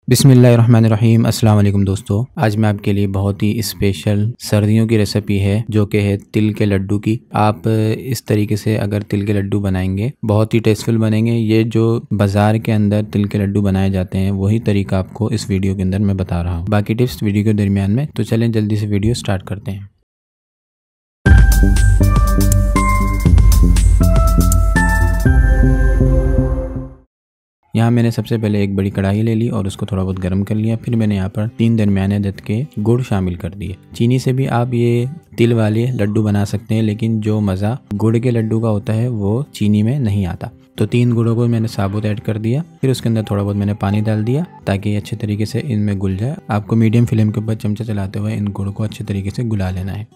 बिस्मिल्लाहिर्रहमानिर्रहीम। अस्सलाम वालेकुम दोस्तों, आज मैं आपके लिए बहुत ही स्पेशल सर्दियों की रेसिपी है जो कि है तिल के लड्डू की। आप इस तरीके से अगर तिल के लड्डू बनाएंगे बहुत ही टेस्टफुल बनेंगे। ये जो बाज़ार के अंदर तिल के लड्डू बनाए जाते हैं वही तरीका आपको इस वीडियो के अंदर मैं बता रहा हूँ। बाकी टिप्स वीडियो के दरमियान में। तो चलें जल्दी से वीडियो स्टार्ट करते हैं। यहाँ मैंने सबसे पहले एक बड़ी कढ़ाई ले ली और उसको थोड़ा बहुत गर्म कर लिया। फिर मैंने यहाँ पर 3 दरमियाने अदद के गुड़ शामिल कर दिए। चीनी से भी आप ये तिल वाले लड्डू बना सकते हैं, लेकिन जो मज़ा गुड़ के लड्डू का होता है वो चीनी में नहीं आता। तो 3 गुड़ों को मैंने साबुत ऐड कर दिया। फिर उसके अंदर थोड़ा बहुत मैंने पानी डाल दिया ताकि अच्छे तरीके से इनमें घुल जाए। आपको मीडियम फ्लेम के ऊपर चमचा चलाते हुए इन गुड़ को अच्छे तरीके से घुला लेना है।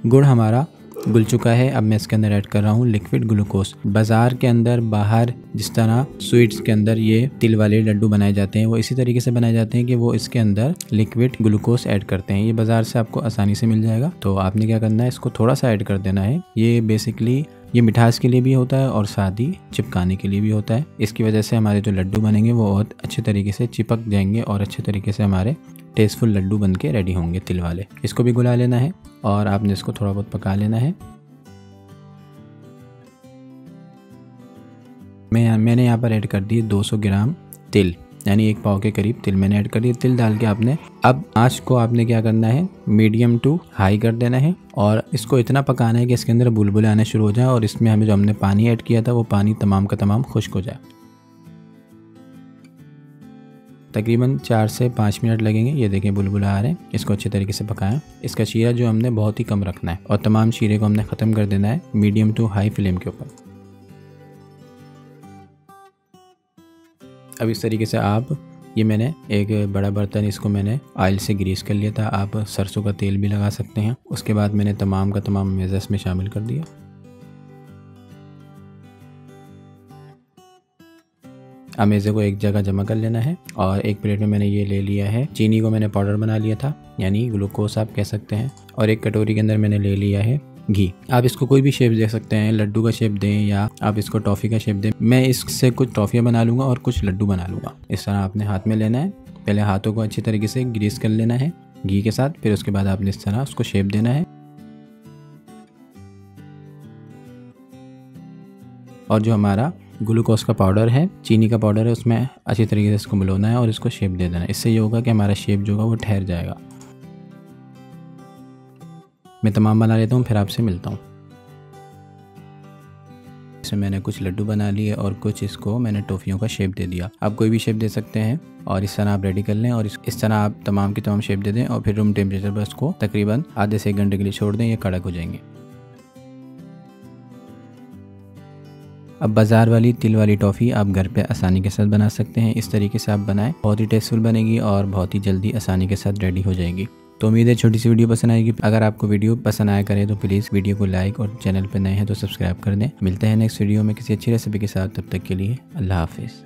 गुड़ हमारा घुल चुका है। अब मैं इसके अंदर ऐड कर रहा हूँ लिक्विड ग्लूकोज। बाज़ार के अंदर बाहर जिस तरह स्वीट्स के अंदर ये तिल वाले लड्डू बनाए जाते हैं वो इसी तरीके से बनाए जाते हैं कि वो इसके अंदर लिक्विड ग्लूकोज ऐड करते हैं। ये बाज़ार से आपको आसानी से मिल जाएगा। तो आपने क्या करना है, इसको थोड़ा सा ऐड कर देना है। ये बेसिकली ये मिठास के लिए भी होता है और साथ ही चिपकाने के लिए भी होता है। इसकी वजह से हमारे जो लड्डू बनेंगे वो बहुत अच्छे तरीके से चिपक जाएंगे और अच्छे तरीके से हमारे टेस्टफुल लड्डू बन के रेडी होंगे तिल वाले। इसको भी घुला लेना है और आपने इसको थोड़ा बहुत पका लेना है। मैंने यहाँ पर ऐड कर दिए 200 ग्राम तिल, यानी 1 पाव के करीब तिल मैंने ऐड कर दिए। तिल डाल के आपने अब आँच को आपने क्या करना है, मीडियम टू हाई कर देना है और इसको इतना पकाना है कि इसके अंदर बुलबुले आने शुरू हो जाए और इसमें हमें जो हमने पानी ऐड किया था वो पानी तमाम का तमाम खुश्क हो जाए। तकरीबन 4 से 5 मिनट लगेंगे। ये देखें बुलबुला आ रहे हैं। इसको अच्छे तरीके से पकाएं। इसका शीरा जो हमने बहुत ही कम रखना है और तमाम शीरे को हमने ख़त्म कर देना है मीडियम टू हाई फ्लेम के ऊपर। अब इस तरीके से आप ये मैंने एक बड़ा बर्तन, इसको मैंने ऑयल से ग्रीस कर लिया था। आप सरसों का तेल भी लगा सकते हैं। उसके बाद मैंने तमाम का तमाम मेज़ा इसमें शामिल कर दिया। अब मेज़े को एक जगह जमा कर लेना है और एक प्लेट में मैंने ये ले लिया है चीनी को मैंने पाउडर बना लिया था, यानी ग्लूकोज आप कह सकते हैं। और एक कटोरी के अंदर मैंने ले लिया है घी। आप इसको कोई भी शेप दे सकते हैं, लड्डू का शेप दें या आप इसको टॉफ़ी का शेप दें। मैं इससे कुछ टॉफ़ियाँ बना लूँगा और कुछ लड्डू बना लूँगा। इस तरह आपने हाथ में लेना है। पहले हाथों को अच्छी तरीके से ग्रीस कर लेना है घी के साथ। फिर उसके बाद आपने इस तरह उसको शेप देना है और जो हमारा ग्लूकोज का पाउडर है, चीनी का पाउडर है, उसमें अच्छी तरीके से इसको मिलाना है और इसको शेप दे देना है। इससे ये होगा कि हमारा शेप जो होगा वो ठहर जाएगा। मैं तमाम बना लेता हूँ, फिर आपसे मिलता हूँ। इसमें मैंने कुछ लड्डू बना लिए और कुछ इसको मैंने टॉफ़ियों का शेप दे दिया। आप कोई भी शेप दे सकते हैं और इस तरह आप रेडी कर लें और इस तरह आप तमाम की तमाम शेप दे दें और फिर रूम टेम्परेचर पर इसको तकरीबन आधे से 1 घंटे के लिए छोड़ दें। ये कड़क हो जाएंगे। अब बाज़ार वाली तिल वाली टॉफ़ी आप घर पे आसानी के साथ बना सकते हैं। इस तरीके से आप बनाएं, बहुत ही टेस्टफुल बनेगी और बहुत ही जल्दी आसानी के साथ रेडी हो जाएगी। तो उम्मीद है छोटी सी वीडियो पसंद आएगी। अगर आपको वीडियो पसंद आया करे तो प्लीज़ वीडियो को लाइक और चैनल पर नए हैं तो सब्सक्राइब कर दें। मिलते हैं नेक्स्ट वीडियो में किसी अच्छी रेसिपी के साथ। तब तक के लिए अल्लाह हाफिज़।